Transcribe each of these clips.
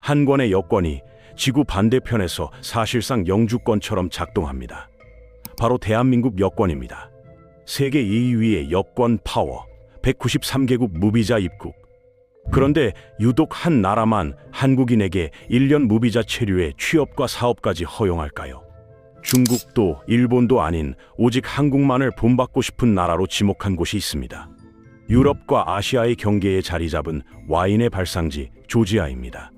한 권의 여권이 지구 반대편에서 사실상 영주권처럼 작동합니다. 바로 대한민국 여권입니다. 세계 2위의 여권 파워, 193개국 무비자 입국. 그런데 유독 한 나라만 한국인에게 1년 무비자 체류에 취업과 사업까지 허용할까요? 중국도 일본도 아닌 오직 한국만을 본받고 싶은 나라로 지목한 곳이 있습니다. 유럽과 아시아의 경계에 자리 잡은 와인의 발상지 조지아입니다.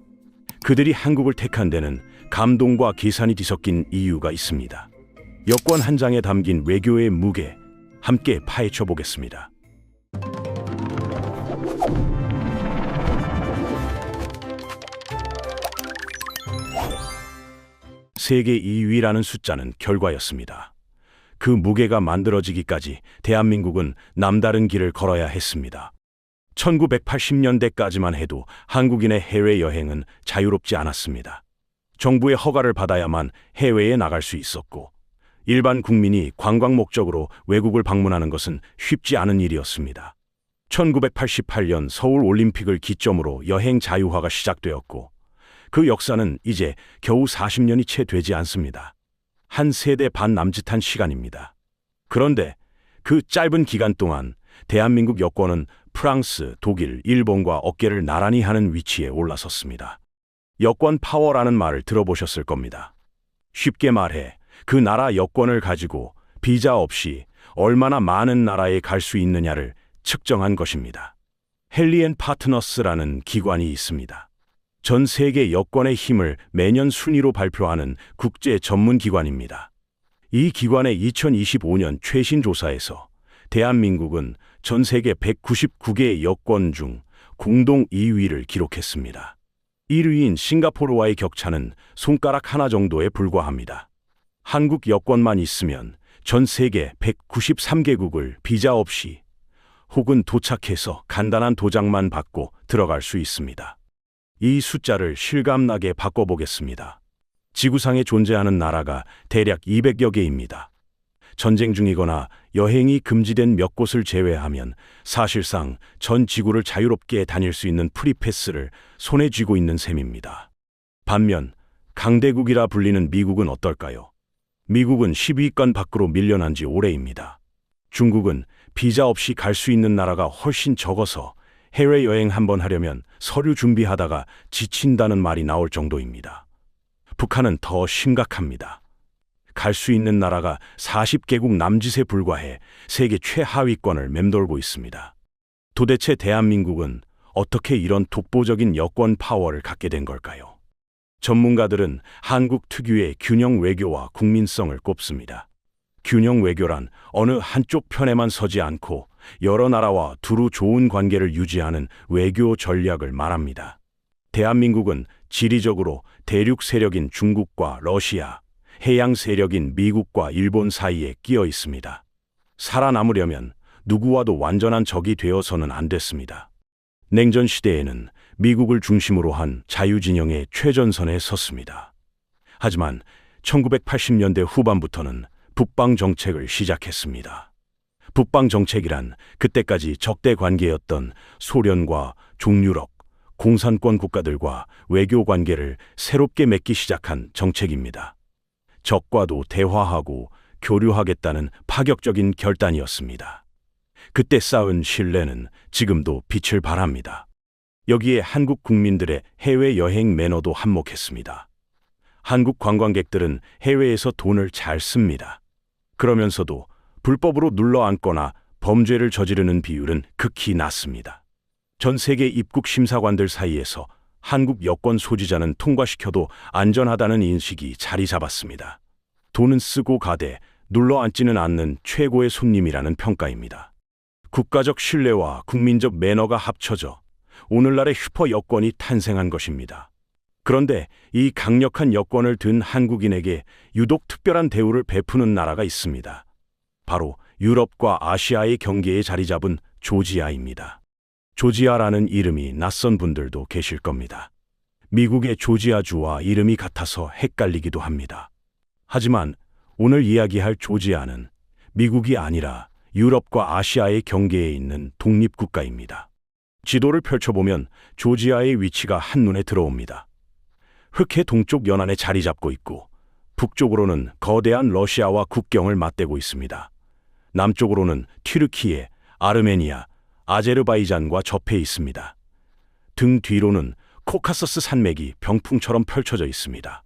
그들이 한국을 택한 데는 감동과 계산이 뒤섞인 이유가 있습니다. 여권 한 장에 담긴 외교의 무게, 함께 파헤쳐 보겠습니다. 세계 2위라는 숫자는 결과였습니다. 그 무게가 만들어지기까지 대한민국은 남다른 길을 걸어야 했습니다. 1980년대까지만 해도 한국인의 해외여행은 자유롭지 않았습니다. 정부의 허가를 받아야만 해외에 나갈 수 있었고, 일반 국민이 관광 목적으로 외국을 방문하는 것은 쉽지 않은 일이었습니다. 1988년 서울 올림픽을 기점으로 여행 자유화가 시작되었고, 그 역사는 이제 겨우 40년이 채 되지 않습니다. 한 세대 반 남짓한 시간입니다. 그런데 그 짧은 기간 동안 대한민국 여권은 프랑스, 독일, 일본과 어깨를 나란히 하는 위치에 올라섰습니다. 여권 파워라는 말을 들어보셨을 겁니다. 쉽게 말해 그 나라 여권을 가지고 비자 없이 얼마나 많은 나라에 갈 수 있느냐를 측정한 것입니다. 헨리 앤 파트너스라는 기관이 있습니다. 전 세계 여권의 힘을 매년 순위로 발표하는 국제 전문 기관입니다. 이 기관의 2025년 최신 조사에서 대한민국은 전 세계 199개의 여권 중 공동 2위를 기록했습니다. 1위인 싱가포르와의 격차는 손가락 하나 정도에 불과합니다. 한국 여권만 있으면 전 세계 193개국을 비자 없이 혹은 도착해서 간단한 도장만 받고 들어갈 수 있습니다. 이 숫자를 실감나게 바꿔보겠습니다. 지구상에 존재하는 나라가 대략 200여 개입니다. 전쟁 중이거나 여행이 금지된 몇 곳을 제외하면 사실상 전 지구를 자유롭게 다닐 수 있는 프리패스를 손에 쥐고 있는 셈입니다. 반면 강대국이라 불리는 미국은 어떨까요? 미국은 10위권 밖으로 밀려난 지 오래입니다. 중국은 비자 없이 갈 수 있는 나라가 훨씬 적어서 해외여행 한번 하려면 서류 준비하다가 지친다는 말이 나올 정도입니다. 북한은 더 심각합니다. 갈 수 있는 나라가 40개국 남짓에 불과해 세계 최하위권을 맴돌고 있습니다. 도대체 대한민국은 어떻게 이런 독보적인 여권 파워를 갖게 된 걸까요? 전문가들은 한국 특유의 균형 외교와 국민성을 꼽습니다. 균형 외교란 어느 한쪽 편에만 서지 않고 여러 나라와 두루 좋은 관계를 유지하는 외교 전략을 말합니다. 대한민국은 지리적으로 대륙 세력인 중국과 러시아, 해양 세력인 미국과 일본 사이에 끼어 있습니다. 살아남으려면 누구와도 완전한 적이 되어서는 안 됐습니다. 냉전 시대에는 미국을 중심으로 한 자유진영의 최전선에 섰습니다. 하지만 1980년대 후반부터는 북방 정책을 시작했습니다. 북방 정책이란 그때까지 적대 관계였던 소련과 종유럽, 공산권 국가들과 외교 관계를 새롭게 맺기 시작한 정책입니다. 적과도 대화하고 교류하겠다는 파격적인 결단이었습니다. 그때 쌓은 신뢰는 지금도 빛을 발합니다. 여기에 한국 국민들의 해외여행 매너도 한몫했습니다. 한국 관광객들은 해외에서 돈을 잘 씁니다. 그러면서도 불법으로 눌러앉거나 범죄를 저지르는 비율은 극히 낮습니다. 전 세계 입국 심사관들 사이에서 한국 여권 소지자는 통과시켜도 안전하다는 인식이 자리 잡았습니다. 돈은 쓰고 가되 눌러앉지는 않는 최고의 손님이라는 평가입니다. 국가적 신뢰와 국민적 매너가 합쳐져 오늘날의 슈퍼 여권이 탄생한 것입니다. 그런데 이 강력한 여권을 든 한국인에게 유독 특별한 대우를 베푸는 나라가 있습니다. 바로 유럽과 아시아의 경계에 자리 잡은 조지아입니다. 조지아라는 이름이 낯선 분들도 계실 겁니다. 미국의 조지아주와 이름이 같아서 헷갈리기도 합니다. 하지만 오늘 이야기할 조지아는 미국이 아니라 유럽과 아시아의 경계에 있는 독립국가입니다. 지도를 펼쳐보면 조지아의 위치가 한눈에 들어옵니다. 흑해 동쪽 연안에 자리 잡고 있고 북쪽으로는 거대한 러시아와 국경을 맞대고 있습니다. 남쪽으로는 튀르키예, 아르메니아, 아제르바이잔과 접해 있습니다. 등 뒤로는 코카서스 산맥이 병풍처럼 펼쳐져 있습니다.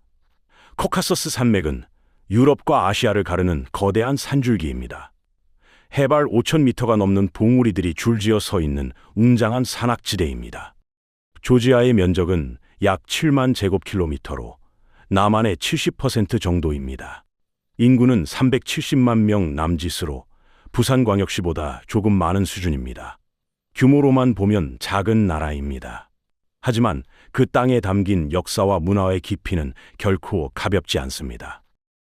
코카서스 산맥은 유럽과 아시아를 가르는 거대한 산줄기입니다. 해발 5,000m가 넘는 봉우리들이 줄지어 서 있는 웅장한 산악지대입니다. 조지아의 면적은 약 7만 제곱킬로미터로 남한의 70% 정도입니다. 인구는 370만 명 남짓으로 부산광역시보다 조금 많은 수준입니다. 규모로만 보면 작은 나라입니다. 하지만 그 땅에 담긴 역사와 문화의 깊이는 결코 가볍지 않습니다.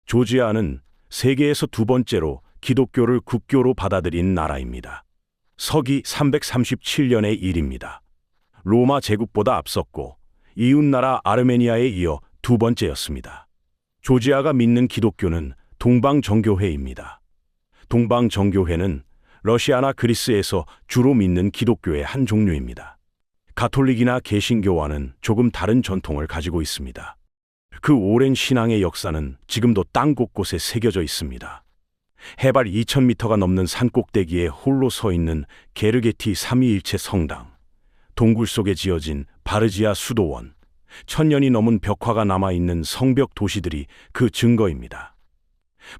조지아는 세계에서 두 번째로 기독교를 국교로 받아들인 나라입니다. 서기 337년의 일입니다. 로마 제국보다 앞섰고 이웃나라 아르메니아에 이어 두 번째였습니다. 조지아가 믿는 기독교는 동방정교회입니다. 동방정교회는 러시아나 그리스에서 주로 믿는 기독교의 한 종류입니다. 가톨릭이나 개신교와는 조금 다른 전통을 가지고 있습니다. 그 오랜 신앙의 역사는 지금도 땅 곳곳에 새겨져 있습니다. 해발 2,000m가 넘는 산 꼭대기에 홀로 서 있는 게르게티 삼위일체 성당, 동굴 속에 지어진 바르지아 수도원, 1,000년이 넘은 벽화가 남아있는 성벽 도시들이 그 증거입니다.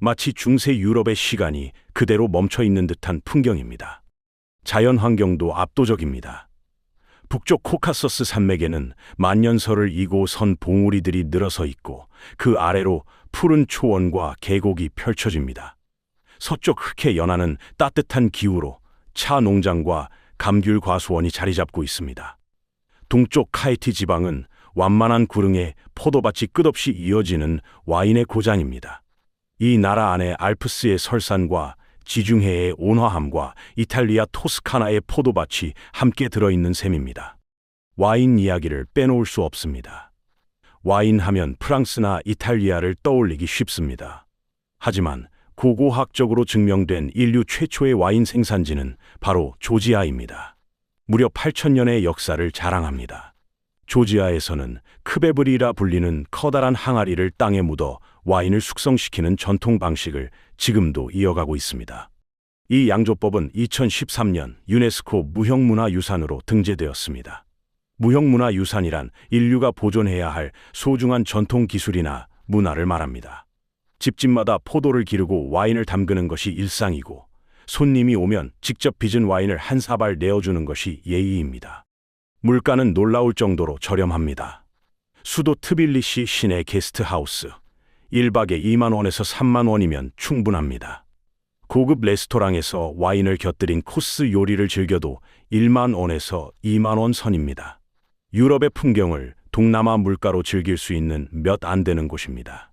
마치 중세 유럽의 시간이 그대로 멈춰있는 듯한 풍경입니다. 자연 환경도 압도적입니다. 북쪽 코카서스 산맥에는 만년설을 이고 선 봉우리들이 늘어서 있고 그 아래로 푸른 초원과 계곡이 펼쳐집니다. 서쪽 흑해 연안은 따뜻한 기후로 차 농장과 감귤 과수원이 자리 잡고 있습니다. 동쪽 카이티 지방은 완만한 구릉에 포도밭이 끝없이 이어지는 와인의 고장입니다. 이 나라 안에 알프스의 설산과 지중해의 온화함과 이탈리아 토스카나의 포도밭이 함께 들어있는 셈입니다. 와인 이야기를 빼놓을 수 없습니다. 와인 하면 프랑스나 이탈리아를 떠올리기 쉽습니다. 하지만 고고학적으로 증명된 인류 최초의 와인 생산지는 바로 조지아입니다. 무려 8,000년의 역사를 자랑합니다. 조지아에서는 크베브리라 불리는 커다란 항아리를 땅에 묻어 와인을 숙성시키는 전통 방식을 지금도 이어가고 있습니다. 이 양조법은 2013년 유네스코 무형문화유산으로 등재되었습니다. 무형문화유산이란 인류가 보존해야 할 소중한 전통 기술이나 문화를 말합니다. 집집마다 포도를 기르고 와인을 담그는 것이 일상이고 손님이 오면 직접 빚은 와인을 한 사발 내어주는 것이 예의입니다. 물가는 놀라울 정도로 저렴합니다. 수도 트빌리시 시내 게스트하우스 1박에 2만 원에서 3만 원이면 충분합니다. 고급 레스토랑에서 와인을 곁들인 코스 요리를 즐겨도 1만 원에서 2만 원 선입니다. 유럽의 풍경을 동남아 물가로 즐길 수 있는 몇 안 되는 곳입니다.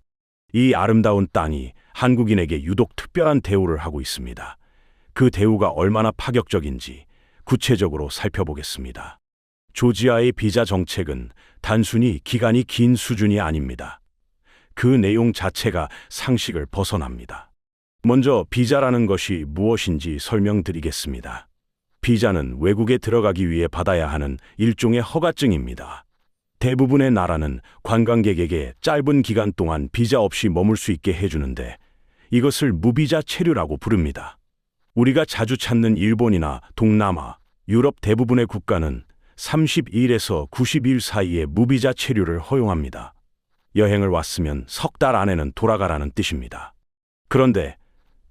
이 아름다운 땅이 한국인에게 유독 특별한 대우를 하고 있습니다. 그 대우가 얼마나 파격적인지 구체적으로 살펴보겠습니다. 조지아의 비자 정책은 단순히 기간이 긴 수준이 아닙니다. 그 내용 자체가 상식을 벗어납니다. 먼저 비자라는 것이 무엇인지 설명드리겠습니다. 비자는 외국에 들어가기 위해 받아야 하는 일종의 허가증입니다. 대부분의 나라는 관광객에게 짧은 기간 동안 비자 없이 머물 수 있게 해주는데 이것을 무비자 체류라고 부릅니다. 우리가 자주 찾는 일본이나 동남아, 유럽 대부분의 국가는 30일에서 90일 사이에 무비자 체류를 허용합니다. 여행을 왔으면 석 달 안에는 돌아가라는 뜻입니다. 그런데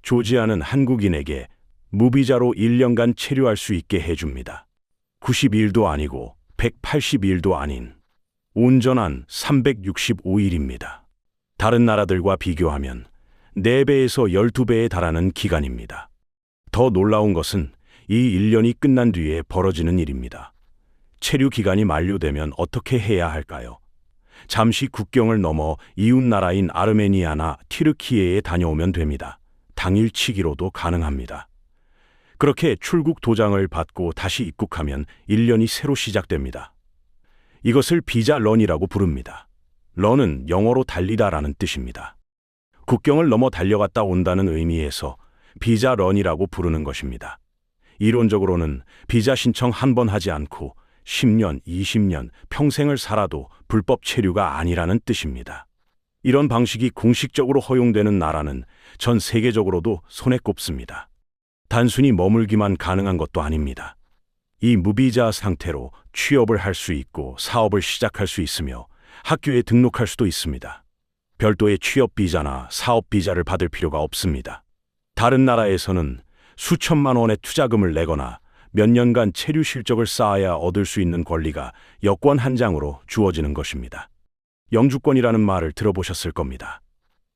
조지아는 한국인에게 무비자로 1년간 체류할 수 있게 해줍니다. 90일도 아니고 180일도 아닌 온전한 365일입니다. 다른 나라들과 비교하면 4배에서 12배에 달하는 기간입니다. 더 놀라운 것은 이 1년이 끝난 뒤에 벌어지는 일입니다. 체류 기간이 만료되면 어떻게 해야 할까요? 잠시 국경을 넘어 이웃 나라인 아르메니아나 튀르키예에 다녀오면 됩니다. 당일치기로도 가능합니다. 그렇게 출국 도장을 받고 다시 입국하면 1년이 새로 시작됩니다. 이것을 비자 런이라고 부릅니다. 런은 영어로 달리다라는 뜻입니다. 국경을 넘어 달려갔다 온다는 의미에서 비자 런이라고 부르는 것입니다. 이론적으로는 비자 신청 한 번 하지 않고 10년, 20년, 평생을 살아도 불법 체류가 아니라는 뜻입니다. 이런 방식이 공식적으로 허용되는 나라는 전 세계적으로도 손에 꼽습니다. 단순히 머물기만 가능한 것도 아닙니다. 이 무비자 상태로 취업을 할 수 있고 사업을 시작할 수 있으며 학교에 등록할 수도 있습니다. 별도의 취업 비자나 사업 비자를 받을 필요가 없습니다. 다른 나라에서는 수천만 원의 투자금을 내거나 몇 년간 체류 실적을 쌓아야 얻을 수 있는 권리가 여권 한 장으로 주어지는 것입니다. 영주권이라는 말을 들어보셨을 겁니다.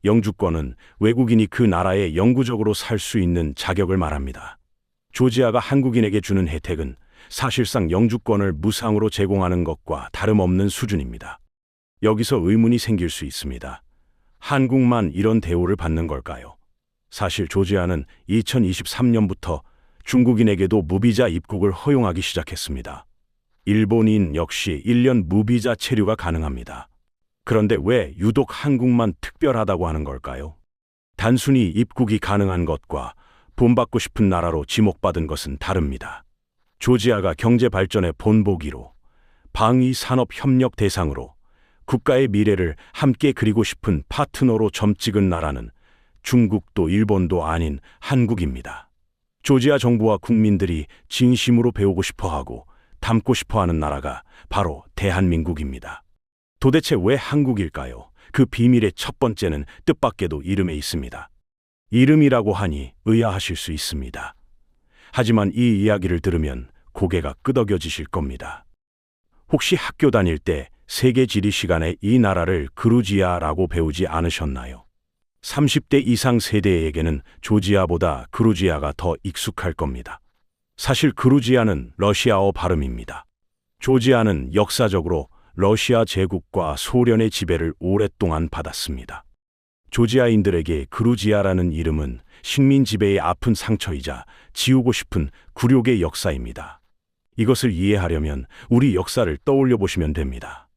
영주권은 외국인이 그 나라에 영구적으로 살 수 있는 자격을 말합니다. 조지아가 한국인에게 주는 혜택은 사실상 영주권을 무상으로 제공하는 것과 다름없는 수준입니다. 여기서 의문이 생길 수 있습니다. 한국만 이런 대우를 받는 걸까요? 사실 조지아는 2023년부터 중국인에게도 무비자 입국을 허용하기 시작했습니다. 일본인 역시 1년 무비자 체류가 가능합니다. 그런데 왜 유독 한국만 특별하다고 하는 걸까요? 단순히 입국이 가능한 것과 본받고 싶은 나라로 지목받은 것은 다릅니다. 조지아가 경제 발전의 본보기로, 방위 산업 협력 대상으로, 국가의 미래를 함께 그리고 싶은 파트너로 점찍은 나라는 중국도 일본도 아닌 한국입니다. 조지아 정부와 국민들이 진심으로 배우고 싶어하고 닮고 싶어하는 나라가 바로 대한민국입니다. 도대체 왜 한국일까요? 그 비밀의 첫 번째는 뜻밖에도 이름에 있습니다. 이름이라고 하니 의아하실 수 있습니다. 하지만 이 이야기를 들으면 고개가 끄덕여지실 겁니다. 혹시 학교 다닐 때 세계 지리 시간에 이 나라를 그루지아라고 배우지 않으셨나요? 30대 이상 세대에게는 조지아보다 그루지아가 더 익숙할 겁니다. 사실 그루지아는 러시아어 발음입니다. 조지아는 역사적으로 러시아 제국과 소련의 지배를 오랫동안 받았습니다. 조지아인들에게 그루지아라는 이름은 식민 지배의 아픈 상처이자 지우고 싶은 굴욕의 역사입니다. 이것을 이해하려면 우리 역사를 떠올려 보시면 됩니다.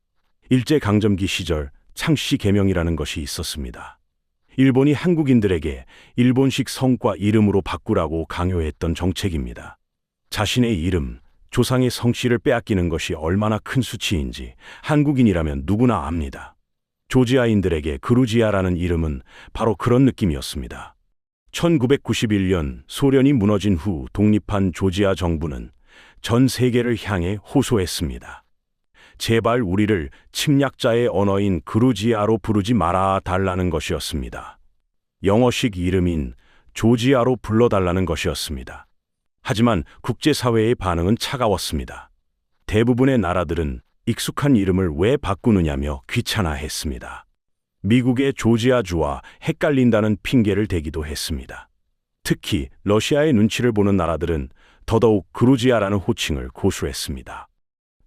일제강점기 시절 창씨 개명이라는 것이 있었습니다. 일본이 한국인들에게 일본식 성과 이름으로 바꾸라고 강요했던 정책입니다. 자신의 이름, 조상의 성씨를 빼앗기는 것이 얼마나 큰 수치인지 한국인이라면 누구나 압니다. 조지아인들에게 그루지아라는 이름은 바로 그런 느낌이었습니다. 1991년 소련이 무너진 후 독립한 조지아 정부는 전 세계를 향해 호소했습니다. 제발 우리를 침략자의 언어인 그루지아로 부르지 말아 달라는 것이었습니다. 영어식 이름인 조지아로 불러달라는 것이었습니다. 하지만 국제사회의 반응은 차가웠습니다. 대부분의 나라들은 익숙한 이름을 왜 바꾸느냐며 귀찮아했습니다. 미국의 조지아주와 헷갈린다는 핑계를 대기도 했습니다. 특히 러시아의 눈치를 보는 나라들은 더더욱 그루지아라는 호칭을 고수했습니다.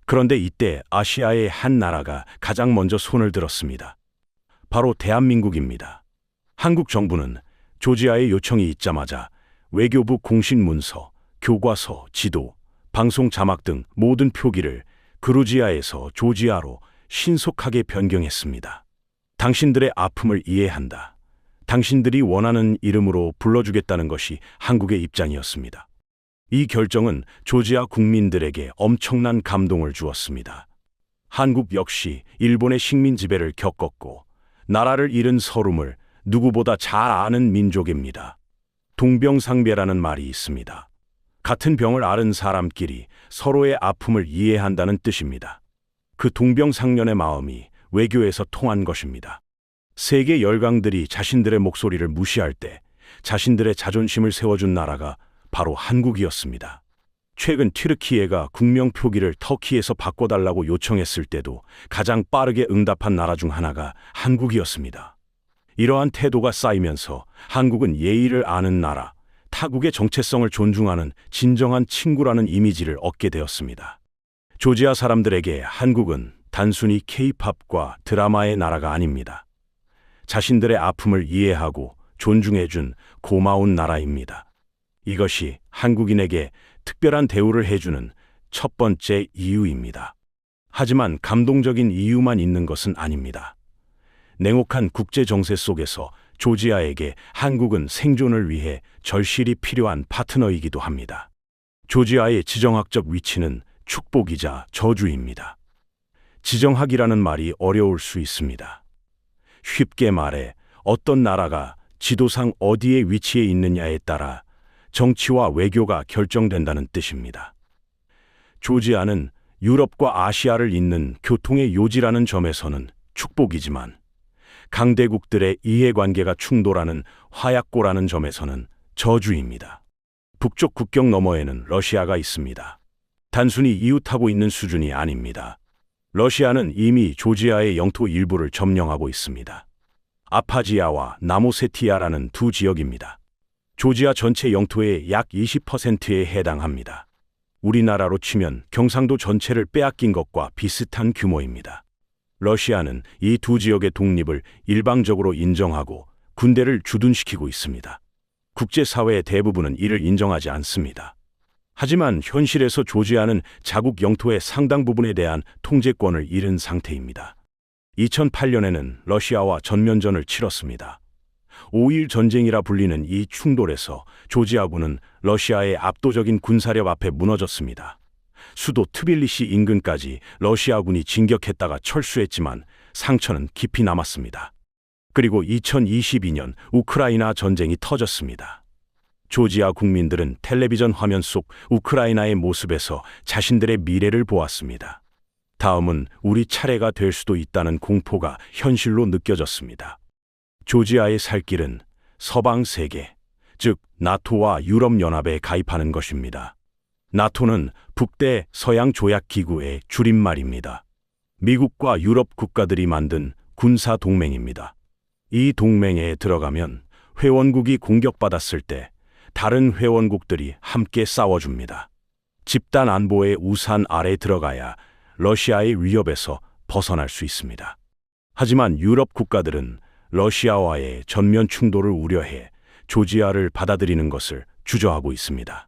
그런데 이때 아시아의 한 나라가 가장 먼저 손을 들었습니다. 바로 대한민국입니다. 한국 정부는 조지아의 요청이 있자마자 외교부 공식 문서, 교과서, 지도, 방송 자막 등 모든 표기를 그루지아에서 조지아로 신속하게 변경했습니다. 당신들의 아픔을 이해한다. 당신들이 원하는 이름으로 불러주겠다는 것이 한국의 입장이었습니다. 이 결정은 조지아 국민들에게 엄청난 감동을 주었습니다. 한국 역시 일본의 식민 지배를 겪었고 나라를 잃은 서름을 누구보다 잘 아는 민족입니다. 동병상배라는 말이 있습니다. 같은 병을 앓은 사람끼리 서로의 아픔을 이해한다는 뜻입니다. 그 동병상련의 마음이 외교에서 통한 것입니다. 세계 열강들이 자신들의 목소리를 무시할 때 자신들의 자존심을 세워준 나라가 바로 한국이었습니다. 최근 튀르키예가 국명 표기를 터키에서 바꿔달라고 요청했을 때도 가장 빠르게 응답한 나라 중 하나가 한국이었습니다. 이러한 태도가 쌓이면서 한국은 예의를 아는 나라, 타국의 정체성을 존중하는 진정한 친구라는 이미지를 얻게 되었습니다. 조지아 사람들에게 한국은 단순히 K-팝과 드라마의 나라가 아닙니다. 자신들의 아픔을 이해하고 존중해준 고마운 나라입니다. 이것이 한국인에게 특별한 대우를 해주는 첫 번째 이유입니다. 하지만 감동적인 이유만 있는 것은 아닙니다. 냉혹한 국제 정세 속에서 조지아에게 한국은 생존을 위해 절실히 필요한 파트너이기도 합니다. 조지아의 지정학적 위치는 축복이자 저주입니다. 지정학이라는 말이 어려울 수 있습니다. 쉽게 말해 어떤 나라가 지도상 어디에 위치해 있느냐에 따라 정치와 외교가 결정된다는 뜻입니다. 조지아는 유럽과 아시아를 잇는 교통의 요지라는 점에서는 축복이지만 강대국들의 이해관계가 충돌하는 화약고라는 점에서는 저주입니다. 북쪽 국경 너머에는 러시아가 있습니다. 단순히 이웃하고 있는 수준이 아닙니다. 러시아는 이미 조지아의 영토 일부를 점령하고 있습니다. 아파지아와 나모세티아라는 두 지역입니다. 조지아 전체 영토의 약 20%에 해당합니다. 우리나라로 치면 경상도 전체를 빼앗긴 것과 비슷한 규모입니다. 러시아는 이 두 지역의 독립을 일방적으로 인정하고 군대를 주둔시키고 있습니다. 국제사회의 대부분은 이를 인정하지 않습니다. 하지만 현실에서 조지아는 자국 영토의 상당 부분에 대한 통제권을 잃은 상태입니다. 2008년에는 러시아와 전면전을 치렀습니다. 5.1 전쟁이라 불리는 이 충돌에서 조지아군은 러시아의 압도적인 군사력 앞에 무너졌습니다. 수도 트빌리시 인근까지 러시아군이 진격했다가 철수했지만 상처는 깊이 남았습니다. 그리고 2022년 우크라이나 전쟁이 터졌습니다. 조지아 국민들은 텔레비전 화면 속 우크라이나의 모습에서 자신들의 미래를 보았습니다. 다음은 우리 차례가 될 수도 있다는 공포가 현실로 느껴졌습니다. 조지아의 살 길은 서방 세계, 즉 나토와 유럽연합에 가입하는 것입니다. 나토는 북대 서양 조약 기구의 줄임말입니다. 미국과 유럽 국가들이 만든 군사 동맹입니다. 이 동맹에 들어가면 회원국이 공격받았을 때 다른 회원국들이 함께 싸워줍니다. 집단 안보의 우산 아래 들어가야 러시아의 위협에서 벗어날 수 있습니다. 하지만 유럽 국가들은 러시아와의 전면 충돌을 우려해 조지아를 받아들이는 것을 주저하고 있습니다.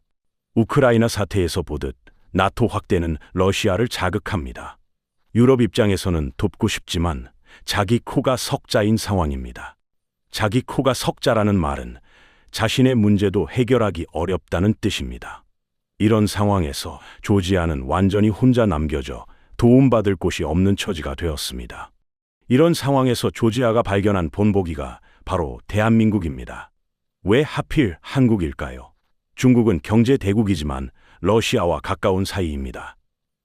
우크라이나 사태에서 보듯 나토 확대는 러시아를 자극합니다. 유럽 입장에서는 돕고 싶지만 자기 코가 석자인 상황입니다. 자기 코가 석자라는 말은 자신의 문제도 해결하기 어렵다는 뜻입니다. 이런 상황에서 조지아는 완전히 혼자 남겨져 도움받을 곳이 없는 처지가 되었습니다. 이런 상황에서 조지아가 발견한 본보기가 바로 대한민국입니다. 왜 하필 한국일까요? 중국은 경제 대국이지만 러시아와 가까운 사이입니다.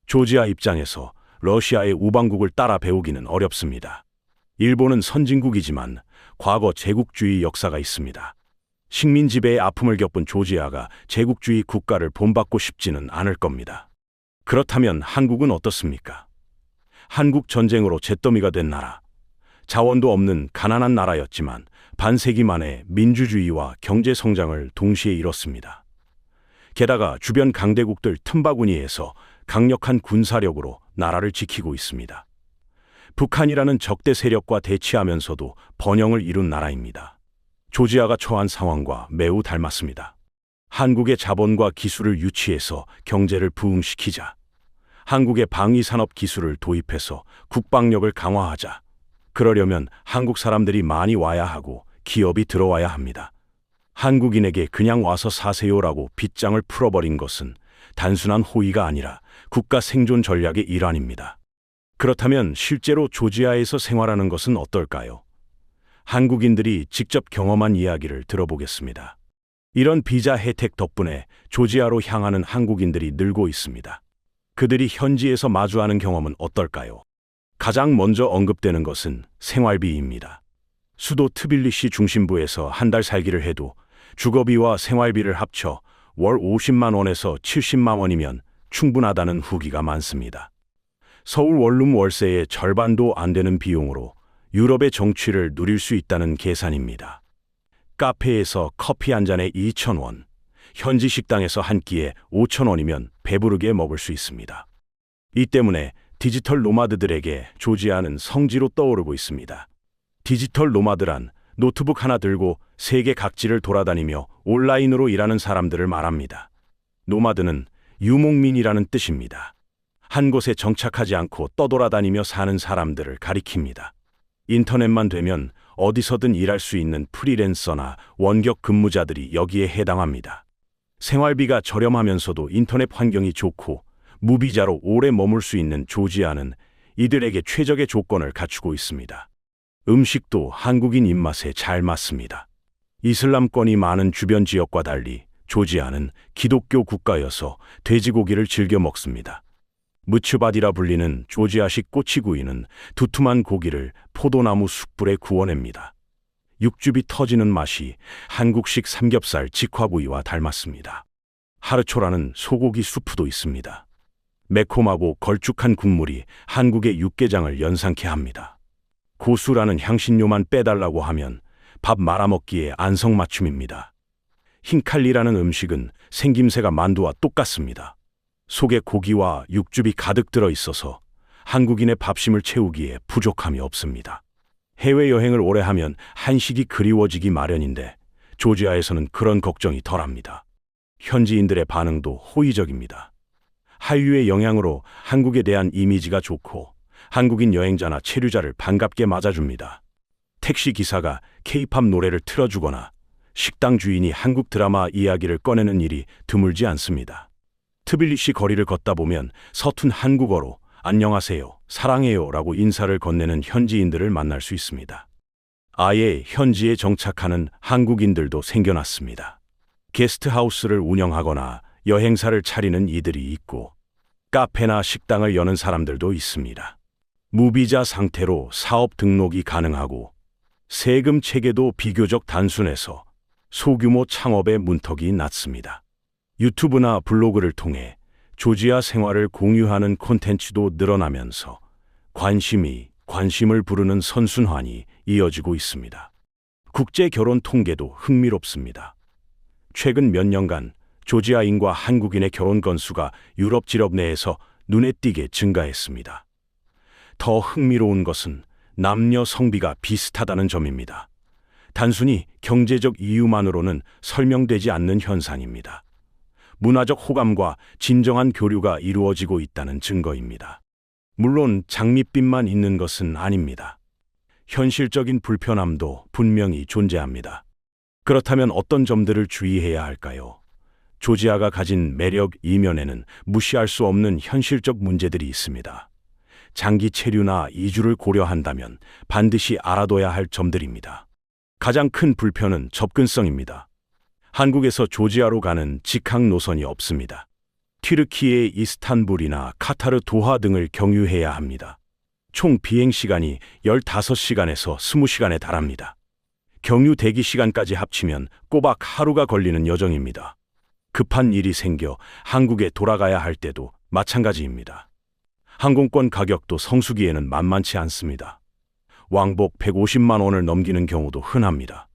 조지아 입장에서 러시아의 우방국을 따라 배우기는 어렵습니다. 일본은 선진국이지만 과거 제국주의 역사가 있습니다. 식민 지배의 아픔을 겪은 조지아가 제국주의 국가를 본받고 싶지는 않을 겁니다. 그렇다면 한국은 어떻습니까? 한국 전쟁으로 잿더미가 된 나라, 자원도 없는 가난한 나라였지만 반세기 만에 민주주의와 경제 성장을 동시에 이뤘습니다. 게다가 주변 강대국들 틈바구니에서 강력한 군사력으로 나라를 지키고 있습니다. 북한이라는 적대 세력과 대치하면서도 번영을 이룬 나라입니다. 조지아가 처한 상황과 매우 닮았습니다. 한국의 자본과 기술을 유치해서 경제를 부흥시키자. 한국의 방위산업 기술을 도입해서 국방력을 강화하자. 그러려면 한국 사람들이 많이 와야 하고 기업이 들어와야 합니다. 한국인에게 그냥 와서 사세요라고 빗장을 풀어버린 것은 단순한 호의가 아니라 국가 생존 전략의 일환입니다. 그렇다면 실제로 조지아에서 생활하는 것은 어떨까요? 한국인들이 직접 경험한 이야기를 들어보겠습니다. 이런 비자 혜택 덕분에 조지아로 향하는 한국인들이 늘고 있습니다. 그들이 현지에서 마주하는 경험은 어떨까요? 가장 먼저 언급되는 것은 생활비입니다. 수도 트빌리시 중심부에서 한 달 살기를 해도 주거비와 생활비를 합쳐 월 50만 원에서 70만 원이면 충분하다는 후기가 많습니다. 서울 원룸 월세의 절반도 안 되는 비용으로 유럽의 정취를 누릴 수 있다는 계산입니다. 카페에서 커피 한 잔에 2,000원, 현지 식당에서 한 끼에 5,000원이면 배부르게 먹을 수 있습니다. 이 때문에 디지털 노마드들에게 조지아는 성지로 떠오르고 있습니다. 디지털 노마드란 노트북 하나 들고 세계 각지를 돌아다니며 온라인으로 일하는 사람들을 말합니다. 노마드는 유목민이라는 뜻입니다. 한 곳에 정착하지 않고 떠돌아다니며 사는 사람들을 가리킵니다. 인터넷만 되면 어디서든 일할 수 있는 프리랜서나 원격 근무자들이 여기에 해당합니다. 생활비가 저렴하면서도 인터넷 환경이 좋고 무비자로 오래 머물 수 있는 조지아는 이들에게 최적의 조건을 갖추고 있습니다. 음식도 한국인 입맛에 잘 맞습니다. 이슬람권이 많은 주변 지역과 달리 조지아는 기독교 국가여서 돼지고기를 즐겨 먹습니다. 무츠바디라 불리는 조지아식 꼬치구이는 두툼한 고기를 포도나무 숯불에 구워냅니다. 육즙이 터지는 맛이 한국식 삼겹살 직화구이와 닮았습니다. 하르초라는 소고기 수프도 있습니다. 매콤하고 걸쭉한 국물이 한국의 육개장을 연상케 합니다. 고수라는 향신료만 빼달라고 하면 밥 말아먹기에 안성맞춤입니다. 흰칼리라는 음식은 생김새가 만두와 똑같습니다. 속에 고기와 육즙이 가득 들어 있어서 한국인의 밥심을 채우기에 부족함이 없습니다. 해외여행을 오래 하면 한식이 그리워지기 마련인데 조지아에서는 그런 걱정이 덜합니다. 현지인들의 반응도 호의적입니다. 한류의 영향으로 한국에 대한 이미지가 좋고 한국인 여행자나 체류자를 반갑게 맞아줍니다. 택시 기사가 K-팝 노래를 틀어주거나 식당 주인이 한국 드라마 이야기를 꺼내는 일이 드물지 않습니다. 트빌리시 거리를 걷다 보면 서툰 한국어로 안녕하세요, 사랑해요 라고 인사를 건네는 현지인들을 만날 수 있습니다. 아예 현지에 정착하는 한국인들도 생겨났습니다. 게스트하우스를 운영하거나 여행사를 차리는 이들이 있고 카페나 식당을 여는 사람들도 있습니다. 무비자 상태로 사업 등록이 가능하고 세금 체계도 비교적 단순해서 소규모 창업의 문턱이 낮습니다. 유튜브나 블로그를 통해 조지아 생활을 공유하는 콘텐츠도 늘어나면서 관심이 관심을 부르는 선순환이 이어지고 있습니다. 국제 결혼 통계도 흥미롭습니다. 최근 몇 년간 조지아인과 한국인의 결혼 건수가 유럽 지역 내에서 눈에 띄게 증가했습니다. 더 흥미로운 것은 남녀 성비가 비슷하다는 점입니다. 단순히 경제적 이유만으로는 설명되지 않는 현상입니다. 문화적 호감과 진정한 교류가 이루어지고 있다는 증거입니다. 물론 장밋빛만 있는 것은 아닙니다. 현실적인 불편함도 분명히 존재합니다. 그렇다면 어떤 점들을 주의해야 할까요? 조지아가 가진 매력 이면에는 무시할 수 없는 현실적 문제들이 있습니다. 장기 체류나 이주를 고려한다면 반드시 알아둬야 할 점들입니다. 가장 큰 불편은 접근성입니다. 한국에서 조지아로 가는 직항 노선이 없습니다. 튀르키예 이스탄불이나 카타르 도하 등을 경유해야 합니다. 총 비행 시간이 15시간에서 20시간에 달합니다. 경유 대기 시간까지 합치면 꼬박 하루가 걸리는 여정입니다. 급한 일이 생겨 한국에 돌아가야 할 때도 마찬가지입니다. 항공권 가격도 성수기에는 만만치 않습니다. 왕복 150만 원을 넘기는 경우도 흔합니다.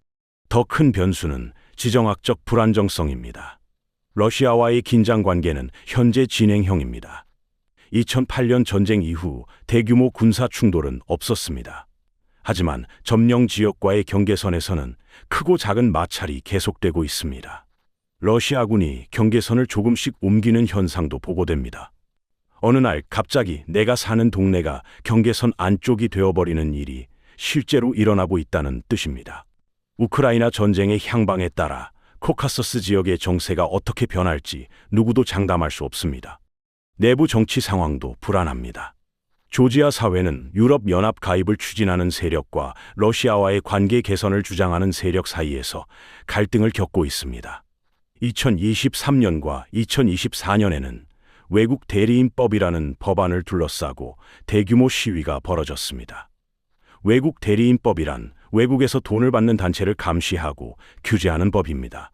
더 큰 변수는 지정학적 불안정성입니다. 러시아와의 긴장 관계는 현재 진행형입니다. 2008년 전쟁 이후 대규모 군사 충돌은 없었습니다. 하지만 점령 지역과의 경계선에서는 크고 작은 마찰이 계속되고 있습니다. 러시아군이 경계선을 조금씩 옮기는 현상도 보고됩니다. 어느 날 갑자기 내가 사는 동네가 경계선 안쪽이 되어버리는 일이 실제로 일어나고 있다는 뜻입니다. 우크라이나 전쟁의 향방에 따라 코카서스 지역의 정세가 어떻게 변할지 누구도 장담할 수 없습니다. 내부 정치 상황도 불안합니다. 조지아 사회는 유럽연합 가입을 추진하는 세력과 러시아와의 관계 개선을 주장하는 세력 사이에서 갈등을 겪고 있습니다. 2023년과 2024년에는 외국 대리인법이라는 법안을 둘러싸고 대규모 시위가 벌어졌습니다. 외국 대리인법이란 외국에서 돈을 받는 단체를 감시하고 규제하는 법입니다.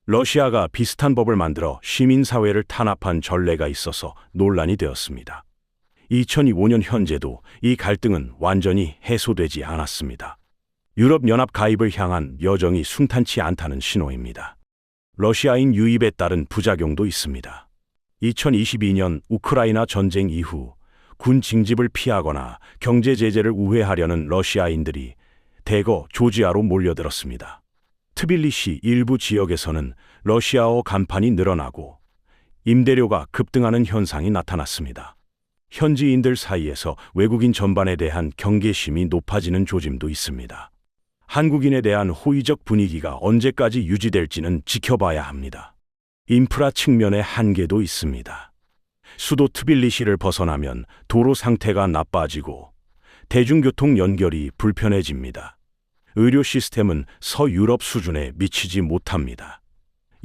러시아가 비슷한 법을 만들어 시민사회를 탄압한 전례가 있어서 논란이 되었습니다. 2025년 현재도 이 갈등은 완전히 해소되지 않았습니다. 유럽연합 가입을 향한 여정이 순탄치 않다는 신호입니다. 러시아인 유입에 따른 부작용도 있습니다. 2022년 우크라이나 전쟁 이후 군 징집을 피하거나 경제 제재를 우회하려는 러시아인들이 대거 조지아로 몰려들었습니다. 트빌리시 일부 지역에서는 러시아어 간판이 늘어나고 임대료가 급등하는 현상이 나타났습니다. 현지인들 사이에서 외국인 전반에 대한 경계심이 높아지는 조짐도 있습니다. 한국인에 대한 호의적 분위기가 언제까지 유지될지는 지켜봐야 합니다. 인프라 측면의 한계도 있습니다. 수도 트빌리시를 벗어나면 도로 상태가 나빠지고 대중교통 연결이 불편해집니다. 의료 시스템은 서유럽 수준에 미치지 못합니다.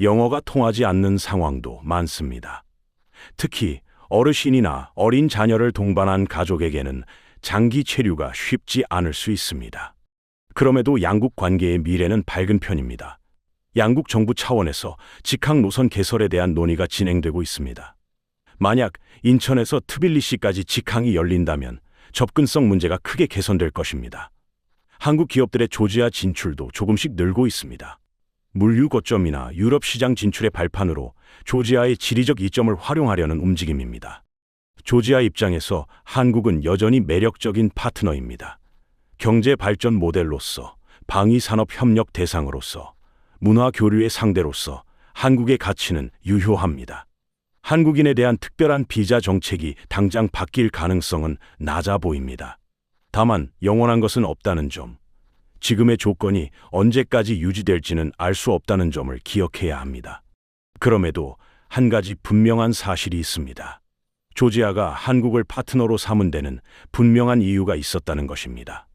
영어가 통하지 않는 상황도 많습니다. 특히 어르신이나 어린 자녀를 동반한 가족에게는 장기 체류가 쉽지 않을 수 있습니다. 그럼에도 양국 관계의 미래는 밝은 편입니다. 양국 정부 차원에서 직항 노선 개설에 대한 논의가 진행되고 있습니다. 만약 인천에서 트빌리시까지 직항이 열린다면 접근성 문제가 크게 개선될 것입니다. 한국 기업들의 조지아 진출도 조금씩 늘고 있습니다. 물류 거점이나 유럽 시장 진출의 발판으로 조지아의 지리적 이점을 활용하려는 움직임입니다. 조지아 입장에서 한국은 여전히 매력적인 파트너입니다. 경제 발전 모델로서, 방위 산업 협력 대상으로서, 문화 교류의 상대로서 한국의 가치는 유효합니다. 한국인에 대한 특별한 비자 정책이 당장 바뀔 가능성은 낮아 보입니다. 다만 영원한 것은 없다는 점, 지금의 조건이 언제까지 유지될지는 알 수 없다는 점을 기억해야 합니다. 그럼에도 한 가지 분명한 사실이 있습니다. 조지아가 한국을 파트너로 삼은 데는 분명한 이유가 있었다는 것입니다.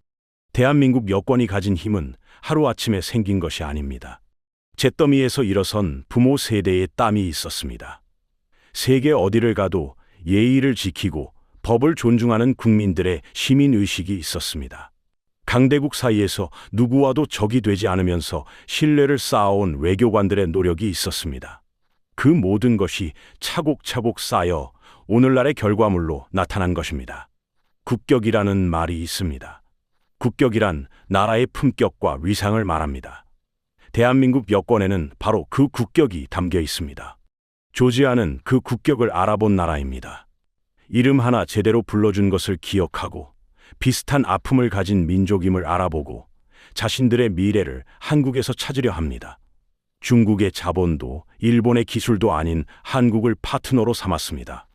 대한민국 여권이 가진 힘은 하루아침에 생긴 것이 아닙니다. 잿더미에서 일어선 부모 세대의 땀이 있었습니다. 세계 어디를 가도 예의를 지키고 법을 존중하는 국민들의 시민의식이 있었습니다. 강대국 사이에서 누구와도 적이 되지 않으면서 신뢰를 쌓아온 외교관들의 노력이 있었습니다. 그 모든 것이 차곡차곡 쌓여 오늘날의 결과물로 나타난 것입니다. 국격이라는 말이 있습니다. 국격이란 나라의 품격과 위상을 말합니다. 대한민국 여권에는 바로 그 국격이 담겨 있습니다. 조지아는 그 국격을 알아본 나라입니다. 이름 하나 제대로 불러준 것을 기억하고 비슷한 아픔을 가진 민족임을 알아보고 자신들의 미래를 한국에서 찾으려 합니다. 중국의 자본도 일본의 기술도 아닌 한국을 파트너로 삼았습니다.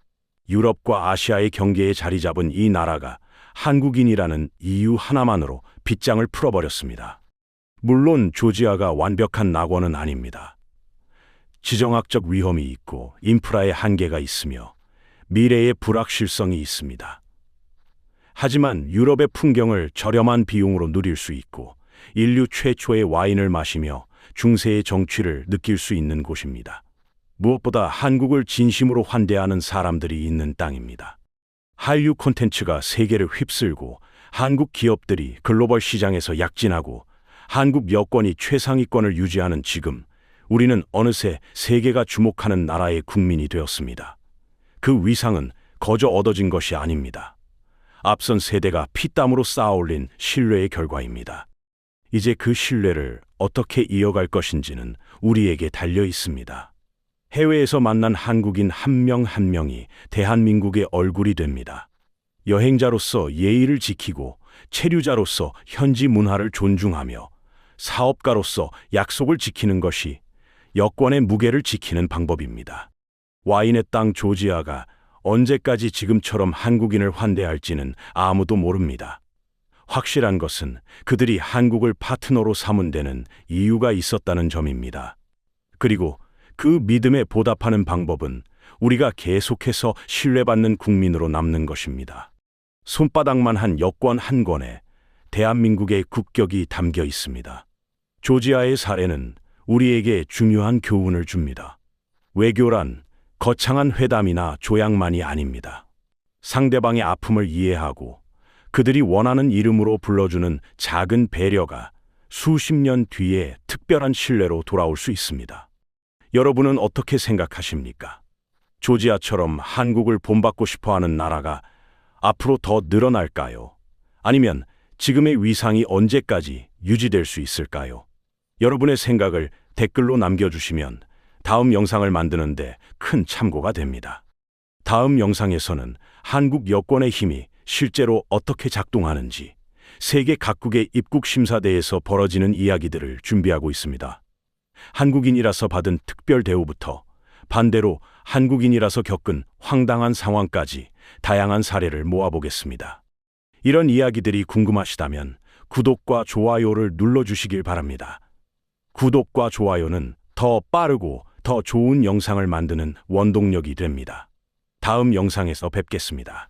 유럽과 아시아의 경계에 자리 잡은 이 나라가 한국인이라는 이유 하나만으로 빗장을 풀어버렸습니다. 물론 조지아가 완벽한 낙원은 아닙니다. 지정학적 위험이 있고 인프라의 한계가 있으며 미래의 불확실성이 있습니다. 하지만 유럽의 풍경을 저렴한 비용으로 누릴 수 있고 인류 최초의 와인을 마시며 중세의 정취를 느낄 수 있는 곳입니다. 무엇보다 한국을 진심으로 환대하는 사람들이 있는 땅입니다. 한류 콘텐츠가 세계를 휩쓸고 한국 기업들이 글로벌 시장에서 약진하고 한국 여권이 최상위권을 유지하는 지금 우리는 어느새 세계가 주목하는 나라의 국민이 되었습니다. 그 위상은 거저 얻어진 것이 아닙니다. 앞선 세대가 피땀으로 쌓아올린 신뢰의 결과입니다. 이제 그 신뢰를 어떻게 이어갈 것인지는 우리에게 달려 있습니다. 해외에서 만난 한국인 한 명 한 명이 대한민국의 얼굴이 됩니다. 여행자로서 예의를 지키고 체류자로서 현지 문화를 존중하며 사업가로서 약속을 지키는 것이 여권의 무게를 지키는 방법입니다. 와인의 땅 조지아가 언제까지 지금처럼 한국인을 환대할지는 아무도 모릅니다. 확실한 것은 그들이 한국을 파트너로 삼은 데는 이유가 있었다는 점입니다. 그리고 그 믿음에 보답하는 방법은 우리가 계속해서 신뢰받는 국민으로 남는 것입니다. 손바닥만한 여권 한 권에 대한민국의 국격이 담겨 있습니다. 조지아의 사례는 우리에게 중요한 교훈을 줍니다. 외교란 거창한 회담이나 조약만이 아닙니다. 상대방의 아픔을 이해하고 그들이 원하는 이름으로 불러주는 작은 배려가 수십 년 뒤에 특별한 신뢰로 돌아올 수 있습니다. 여러분은 어떻게 생각하십니까? 조지아처럼 한국을 본받고 싶어하는 나라가 앞으로 더 늘어날까요? 아니면 지금의 위상이 언제까지 유지될 수 있을까요? 여러분의 생각을 댓글로 남겨주시면 다음 영상을 만드는데 큰 참고가 됩니다. 다음 영상에서는 한국 여권의 힘이 실제로 어떻게 작동하는지 세계 각국의 입국 심사대에서 벌어지는 이야기들을 준비하고 있습니다. 한국인이라서 받은 특별 대우부터 반대로 한국인이라서 겪은 황당한 상황까지 다양한 사례를 모아보겠습니다. 이런 이야기들이 궁금하시다면 구독과 좋아요를 눌러주시길 바랍니다. 구독과 좋아요는 더 빠르고 더 좋은 영상을 만드는 원동력이 됩니다. 다음 영상에서 뵙겠습니다.